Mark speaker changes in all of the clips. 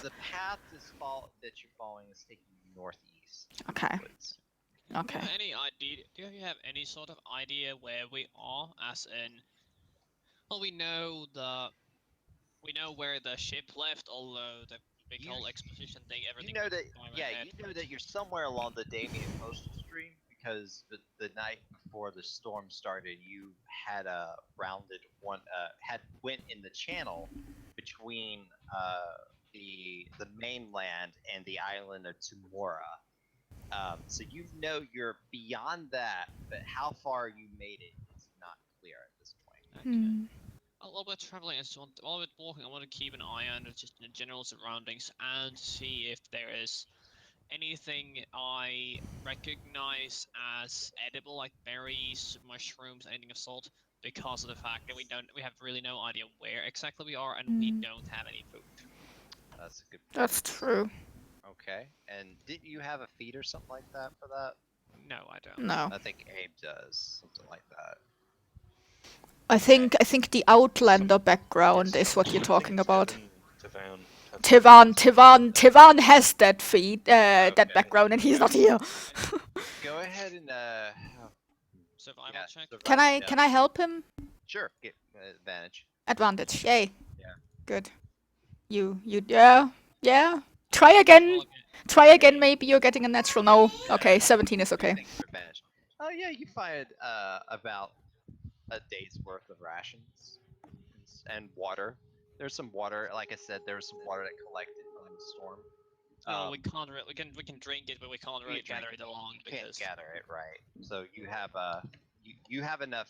Speaker 1: the path that you're following is taking you northeast.
Speaker 2: Okay.
Speaker 1: Woods.
Speaker 2: Okay.
Speaker 3: Do you have any idea? Do you have any sort of idea where we are? As in, well, we know where the ship left, although the big
Speaker 1: You-
Speaker 3: whole exposition thing, everything.
Speaker 1: You know that,
Speaker 3: went by my
Speaker 1: yeah,
Speaker 3: head,
Speaker 1: you know
Speaker 3: but-
Speaker 1: that you're somewhere along the Damien coastal stream because the night before the storm started, you had went in the channel between the mainland and the island of Tumora. So you know you're beyond that, but how far you made it is not clear at this point.
Speaker 3: Okay.
Speaker 2: Hmm.
Speaker 3: While we're traveling, while we're walking, I want to keep an eye on just the general surroundings and see if there is anything I recognize as edible, like berries, mushrooms, anything of salt, because of the fact that we have really no idea where exactly we are, and we don't have any food.
Speaker 1: That's a good point.
Speaker 2: That's true.
Speaker 1: Okay, and didn't you have a feed or something like that for that?
Speaker 3: No, I don't.
Speaker 2: No.
Speaker 1: I think Abe does something like that.
Speaker 2: I think the Outlander background is what you're talking about. Tivan has that feed, that
Speaker 1: Okay.
Speaker 2: background, and he's not here.
Speaker 1: Go ahead and
Speaker 3: Survival
Speaker 1: yeah,
Speaker 3: check.
Speaker 1: survival,
Speaker 2: Can I help him?
Speaker 1: Sure, get advantage.
Speaker 2: Advantage. Yay.
Speaker 1: Yeah.
Speaker 2: Good. Yeah. Try again. Try again. Maybe you're getting a natural. No. Okay. 17 is okay.
Speaker 1: Thanks for advantage. Oh yeah, you find about a day's worth of rations and water. There's some water. Like I said, there's some water that collected from the storm.
Speaker 3: No, we can't. We can drink it, but we can't really
Speaker 1: drink
Speaker 3: gather it along
Speaker 1: You can't
Speaker 3: because.
Speaker 1: gather it, right? So you have you have enough.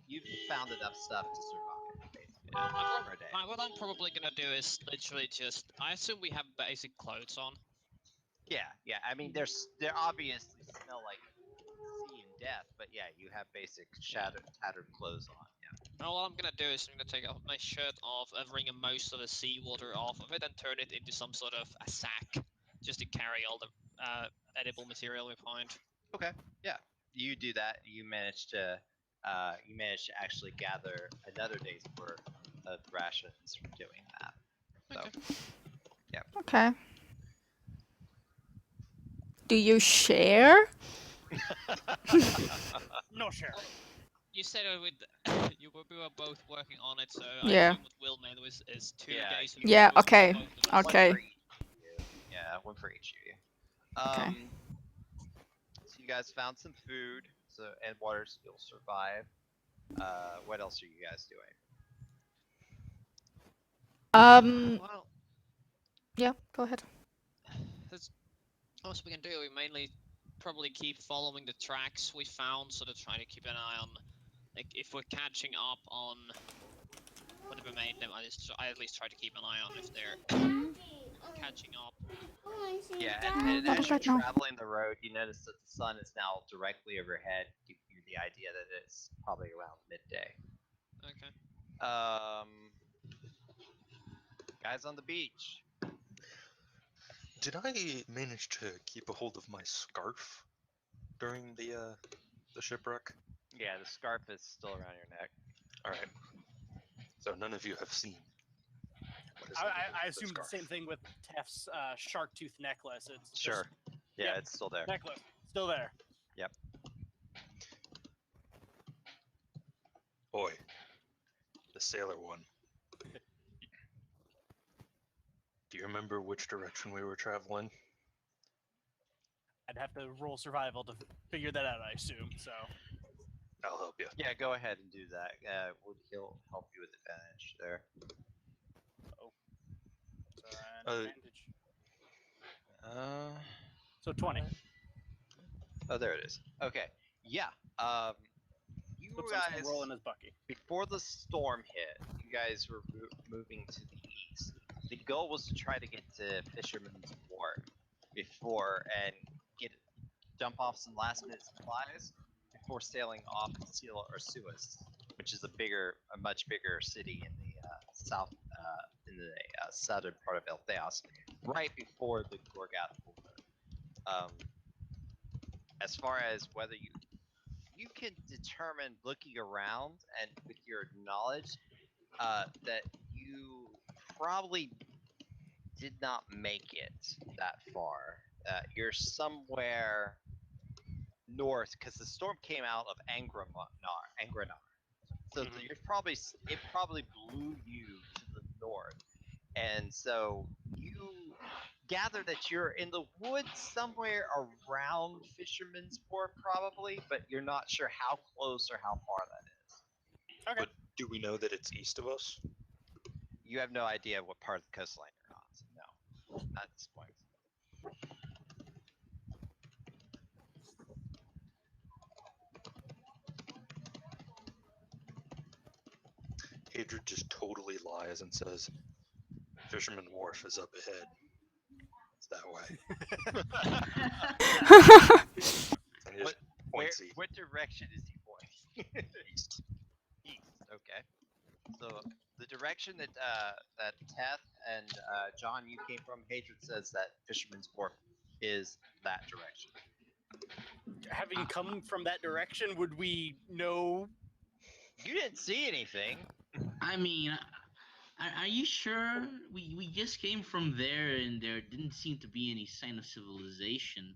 Speaker 1: You've found enough stuff to survive. Basically,
Speaker 3: Yeah,
Speaker 1: for a day.
Speaker 3: what I'm probably gonna do is literally just. I assume we have basic clothes on.
Speaker 1: Yeah. I mean, they're obviously smell like sea and death, but yeah, you have basic tattered clothes on. Yeah.
Speaker 3: All I'm gonna do is I'm gonna take off my shirt off and wring most of the seawater off of it and turn it into some sort of a sack, just to carry all the edible material we find.
Speaker 1: Okay. Yeah. You do that. You manage to actually gather another day's worth of rations from doing that. So,
Speaker 3: Okay.
Speaker 1: yeah.
Speaker 2: Okay. Do you share?
Speaker 4: No share.
Speaker 3: You said we were both working on it, so
Speaker 2: Yeah.
Speaker 3: I assume what Will made is 2 days. of
Speaker 2: Yeah,
Speaker 3: food for
Speaker 2: okay,
Speaker 3: both of us.
Speaker 2: okay.
Speaker 1: One for each of you. Yeah, one for each of you.
Speaker 2: Okay.
Speaker 1: So you guys found some food, and water, so you'll survive. What else are you guys doing?
Speaker 3: Well,
Speaker 2: Yeah. Go ahead.
Speaker 3: that's what we can do. We mainly probably keep following the tracks we found, sort of trying to keep an eye on, like, if we're catching up on whatever made them. I at least try to keep an eye on if they're catching up.
Speaker 1: Yeah, and
Speaker 2: Go to
Speaker 1: as you're
Speaker 2: bed now.
Speaker 1: traveling the road, you notice that the sun is now directly overhead, giving you the idea that it's probably around midday.
Speaker 3: Okay.
Speaker 1: Guys on the beach.
Speaker 5: Did I manage to keep a hold of my scarf during the shipwreck?
Speaker 1: Yeah, the scarf is still around your neck.
Speaker 5: All right. So none of you have seen.
Speaker 4: I assume the same thing with Tef's shark tooth necklace. It's
Speaker 1: Sure. Yeah,
Speaker 4: Yep.
Speaker 1: it's still there.
Speaker 4: necklace still there.
Speaker 1: Yep.
Speaker 5: Boy, the sailor one. Do you remember which direction we were traveling?
Speaker 4: I'd have to roll survival to figure that out. I assume so.
Speaker 5: I'll help you.
Speaker 1: Yeah, go ahead and do that. He'll help you with advantage there.
Speaker 4: Advantage.
Speaker 1: Uh.
Speaker 4: So 20.
Speaker 1: Oh, there it is. Okay. Yeah. You
Speaker 4: Looks like
Speaker 1: guys
Speaker 4: he's rolling his bucky.
Speaker 1: before the storm hit, you guys were moving to the east. The goal was to try to get to Fisherman's Wharf before and dump off some last minute supplies before sailing off to Seal or Suez, which is a much bigger city in the southern part of Ele'thias, right before the Gorgath Border. As far as whether you can determine looking around and with your knowledge that you probably did not make it that far. You're somewhere north because the storm came out of Angranar. So you're probably it probably blew you to the north, and so you gather that you're in the woods somewhere around Fisherman's Wharf, probably, but you're not sure how close or how far that is.
Speaker 4: Okay.
Speaker 5: But do we know that it's east of us?
Speaker 1: You have no idea what part of the coastline you're on, so no, not at this point.
Speaker 5: Hadrid just totally lies and says, Fisherman Wharf is up ahead. It's that way. And he just points east.
Speaker 1: What direction is he pointing?
Speaker 5: East.
Speaker 1: East. Okay. So the direction that that Teth and John you came from, Hatred says that Fisherman's Wharf is that direction.
Speaker 4: Having come from that direction, would we know?
Speaker 1: You didn't see anything.
Speaker 6: I mean, are you sure? We just came from there, and there didn't seem to be any sign of civilization.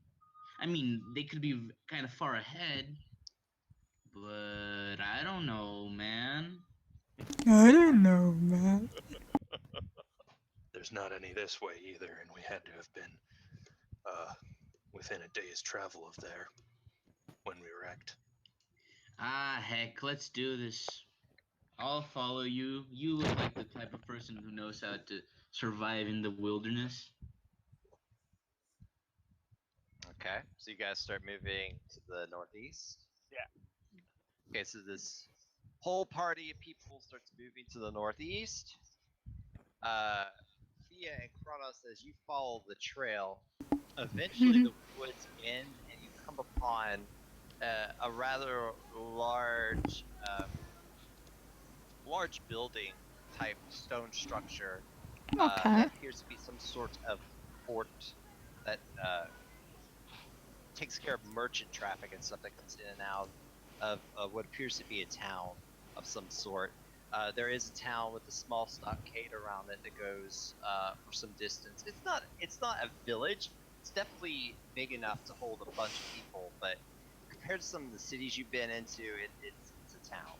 Speaker 6: I mean, they could be kind of far ahead, but I don't know, man.
Speaker 2: I don't know, man.
Speaker 5: There's not any this way either, and we had to have been within a day's travel of there when we wrecked.
Speaker 6: Ah, heck, let's do this. I'll follow you. You look like the type of person who knows how to survive in the wilderness.
Speaker 1: Okay, so you guys start moving to the northeast.
Speaker 4: Yeah.
Speaker 1: Okay, so this whole party of people starts moving to the northeast. Thea and Kronos, as you follow the trail, eventually the woods end and you come upon a rather large, large building type stone structure.
Speaker 2: Okay.
Speaker 1: That appears to be some sort of fort that takes care of merchant traffic and stuff that comes in and out of what appears to be a town of some sort. There is a town with a small stockade around it that goes for some distance. It's not a village. It's definitely big enough to hold a bunch of people, but compared to some of the cities you've been into, it's a town.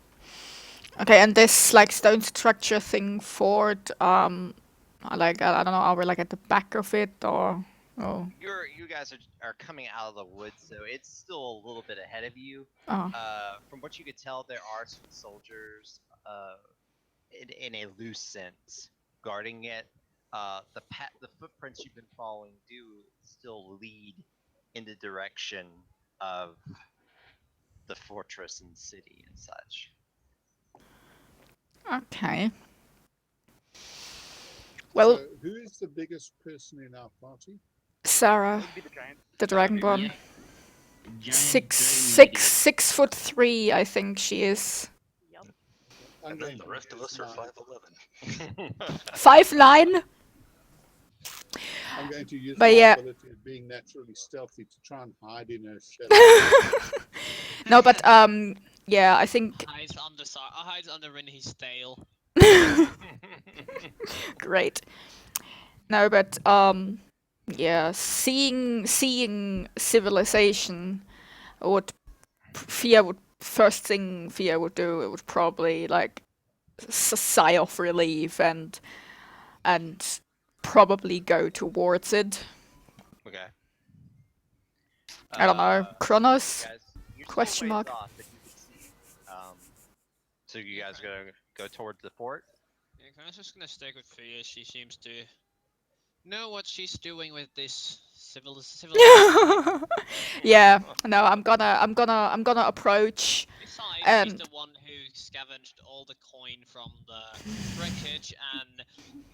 Speaker 2: Okay, and this like stone structure thing fort, like I don't know, are we like at the back of it or? Oh.
Speaker 1: You guys are coming out of the woods, so it's still a little bit ahead of you.
Speaker 2: Oh.
Speaker 1: From what you could tell, there are some soldiers in a loose sense guarding it. The footprints you've been following do still lead in the direction of the fortress and city and such.
Speaker 2: Okay. Well,
Speaker 7: So who is the biggest person in our party?
Speaker 2: Sarah,
Speaker 4: Would be the giant.
Speaker 2: the Dragonborn.
Speaker 6: Yeah. Giant
Speaker 2: 6'3", I think she is.
Speaker 4: Yep.
Speaker 7: I'm
Speaker 5: And
Speaker 7: going
Speaker 5: then the
Speaker 7: to
Speaker 5: rest of
Speaker 7: use
Speaker 5: us are
Speaker 7: my-
Speaker 5: 5'11".
Speaker 2: 5'9".
Speaker 7: I'm going to use
Speaker 2: But
Speaker 7: my
Speaker 2: yeah.
Speaker 7: ability of being naturally stealthy to try and hide in a shadow.
Speaker 2: No, but yeah, I think
Speaker 3: Hides under Rinny's tail.
Speaker 2: great. No, but yeah, seeing civilization would first thing Fia would do, it would probably like sigh of relief and probably go towards it.
Speaker 1: Okay.
Speaker 2: I don't know, Kronos?
Speaker 1: Guys, you're still
Speaker 2: Question
Speaker 1: ways
Speaker 2: mark?
Speaker 1: off, but you can see. So you guys are gonna go towards the fort?
Speaker 3: Yeah, I'm just gonna stick with Fia. She seems to know what she's doing with this civilization.
Speaker 2: Yeah, no, I'm gonna approach.
Speaker 3: Besides, she's the one who scavenged all the coin from the wreckage, and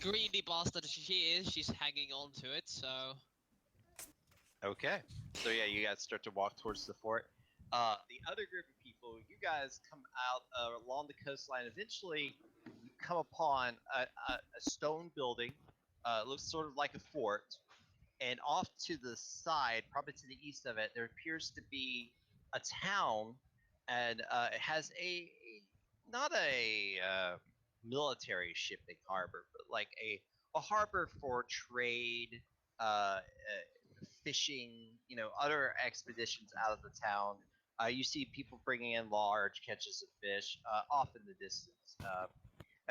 Speaker 3: greedy bastard she is, she's hanging on to it. So
Speaker 1: Okay. So yeah, you guys start to walk towards the fort. The other group of people, you guys come out along the coastline. Eventually, you come upon a stone building. It looks sort of like a fort. And off to the side, probably to the east of it, there appears to be a town, and it has not a military shipping harbor, but like a a harbor for trade, fishing, other expeditions out of the town. You see people bringing in large catches of fish off in the distance.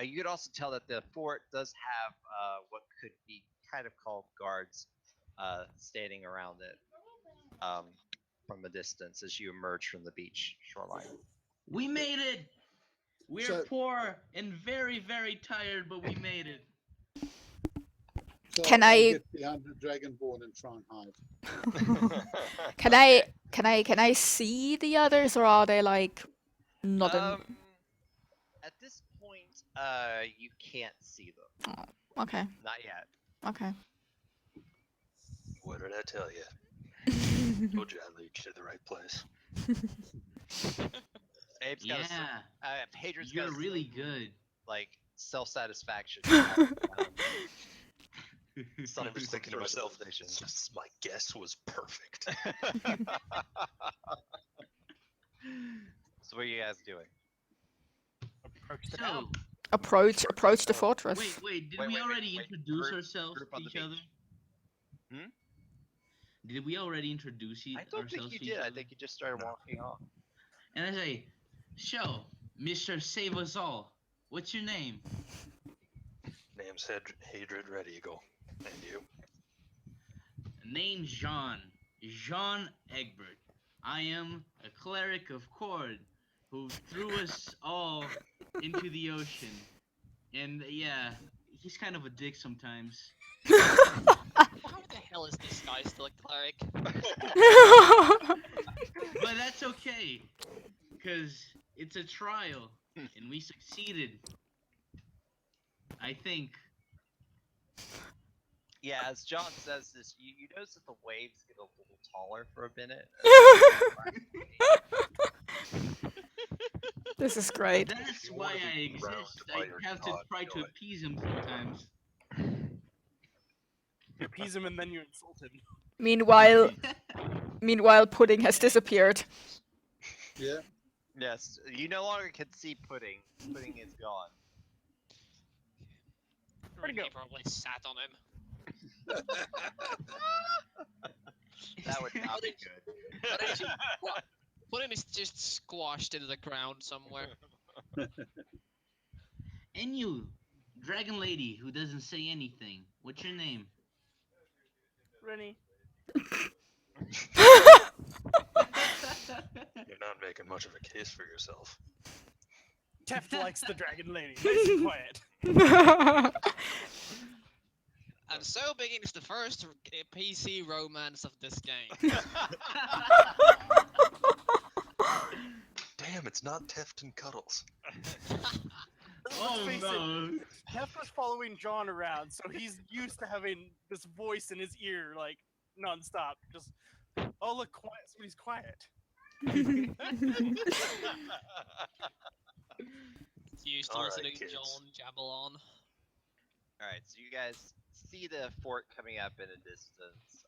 Speaker 1: You could also tell that the fort does have what could be kind of called guards standing around it from a distance as you emerge from the beach shoreline.
Speaker 6: We made it. We're
Speaker 7: So-
Speaker 6: poor and very, very tired, but we made it.
Speaker 7: So
Speaker 2: Can
Speaker 7: I'll
Speaker 2: I-
Speaker 7: get behind the Dragonborn and try and hide.
Speaker 2: Can I see the others, or are they like not in?
Speaker 1: At this point, you can't see them.
Speaker 2: Okay,
Speaker 1: Not yet.
Speaker 2: okay.
Speaker 5: What did I tell you? Told you I'd lead you to the right place.
Speaker 1: Abe's got
Speaker 6: Yeah,
Speaker 1: Hadrian's
Speaker 6: you're
Speaker 1: got
Speaker 6: really good.
Speaker 1: like self-satisfaction.
Speaker 5: I was thinking to myself, my guess was perfect.
Speaker 1: So what are you guys doing?
Speaker 4: Approach the
Speaker 6: So,
Speaker 4: town.
Speaker 2: Approach the fortress.
Speaker 6: wait, did
Speaker 1: Wait,
Speaker 6: we
Speaker 1: wait,
Speaker 6: already
Speaker 1: wait.
Speaker 6: introduce
Speaker 1: Group-
Speaker 6: ourselves
Speaker 1: group
Speaker 6: to
Speaker 1: on the
Speaker 6: each other?
Speaker 1: beach. Hmm?
Speaker 6: Did we already introduce
Speaker 1: I don't
Speaker 6: ourselves
Speaker 1: think you
Speaker 6: to each
Speaker 1: did.
Speaker 6: other?
Speaker 1: I think you just started walking off.
Speaker 6: And I say, "So, Mr. Save Us All, what's your name?"
Speaker 5: Name's Hadrid Red Eagle. And you?
Speaker 6: Name's Jean Egbert. I am a cleric of Cord who threw us all into the ocean. And yeah, he's kind of a dick sometimes.
Speaker 3: How the hell is this guy still a cleric?
Speaker 6: But that's okay, because it's a trial, and we succeeded. I think.
Speaker 1: Yeah, as John says this, you notice that the waves get a little taller for a minute.
Speaker 2: This is great.
Speaker 6: That's
Speaker 5: you
Speaker 6: why
Speaker 5: wanna
Speaker 6: I
Speaker 5: be drowned
Speaker 6: exist.
Speaker 5: by
Speaker 6: I
Speaker 5: your
Speaker 6: have to
Speaker 5: god,
Speaker 6: try to
Speaker 5: do it.
Speaker 6: appease him sometimes.
Speaker 4: You appease him and then you insult him.
Speaker 2: Meanwhile, pudding has disappeared.
Speaker 7: Yeah.
Speaker 1: Yes, you no longer can see Pudding. Pudding is gone.
Speaker 4: Where'd he go?
Speaker 3: He probably sat on him.
Speaker 1: That would not be good.
Speaker 3: Put him is just squashed into the ground somewhere.
Speaker 6: And you, dragon lady who doesn't say anything. What's your name?
Speaker 4: Rennie.
Speaker 5: You're not making much of a case for yourself.
Speaker 4: Teft likes the dragon lady. Nice and quiet.
Speaker 3: And so begins the first PC romance of this game.
Speaker 5: Damn, it's not Teft and Cuddles.
Speaker 6: Oh
Speaker 4: face
Speaker 6: no!
Speaker 4: Teft was following John around, so he's used to having this voice in his ear, like, nonstop. Just, oh, look, quiet. Somebody's quiet.
Speaker 3: Used to
Speaker 5: Alright,
Speaker 3: listening to
Speaker 5: kids.
Speaker 3: John jabble on.
Speaker 1: Alright, so you guys see the fort coming up in a distance.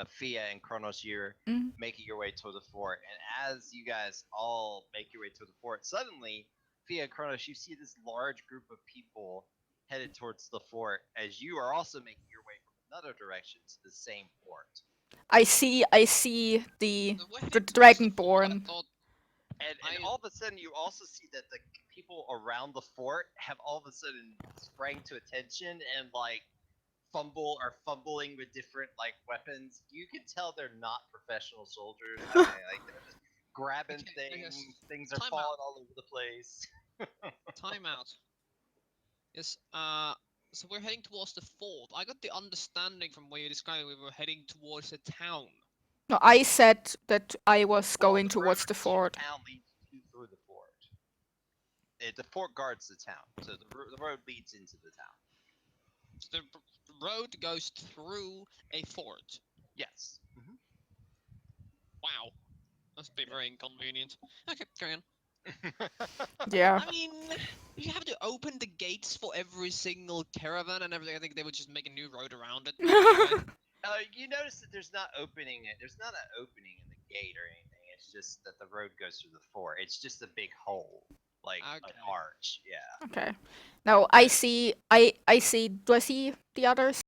Speaker 1: Fia and Kronos, you're
Speaker 2: Mhm.
Speaker 1: making your way toward the fort, and as you guys all make your way toward the fort, suddenly, Fia and Kronos, you see this large group of people headed towards the fort, as you are also making your way from another direction to the same fort.
Speaker 2: I see the
Speaker 3: We're heading
Speaker 2: the
Speaker 3: towards the fort. I
Speaker 2: Dragonborn.
Speaker 3: thought
Speaker 1: And
Speaker 3: I-
Speaker 1: all of a sudden, you also see that the people around the fort have all of a sudden sprang to attention and like are fumbling with different like weapons. You can tell they're not professional soldiers. Like they're just grabbing
Speaker 3: Okay, I guess-
Speaker 1: things. Things are
Speaker 3: time
Speaker 1: falling
Speaker 3: out.
Speaker 1: all over the place.
Speaker 3: time out. Yes, so we're heading towards the fort. I got the understanding from what you described we were heading towards the town.
Speaker 2: No, I said that I was
Speaker 1: Well,
Speaker 2: going
Speaker 1: the
Speaker 2: towards
Speaker 1: road
Speaker 2: the
Speaker 1: to
Speaker 2: fort.
Speaker 1: Town leads you through the fort. The fort guards the town, so the road leads into the town.
Speaker 3: So the road goes through a fort.
Speaker 1: Yes.
Speaker 3: Wow. Must be very inconvenient. Okay, carry on.
Speaker 2: Yeah.
Speaker 3: I mean, you have to open the gates for every single caravan and everything. I think they would just make a new road around it. Anyway.
Speaker 1: You notice that there's not an opening in the gate or anything. It's just that the road goes through the fort. It's just a big hole. like
Speaker 3: Okay.
Speaker 1: an arch. Yeah.
Speaker 2: Okay. Now I see. I see. Do I see the others?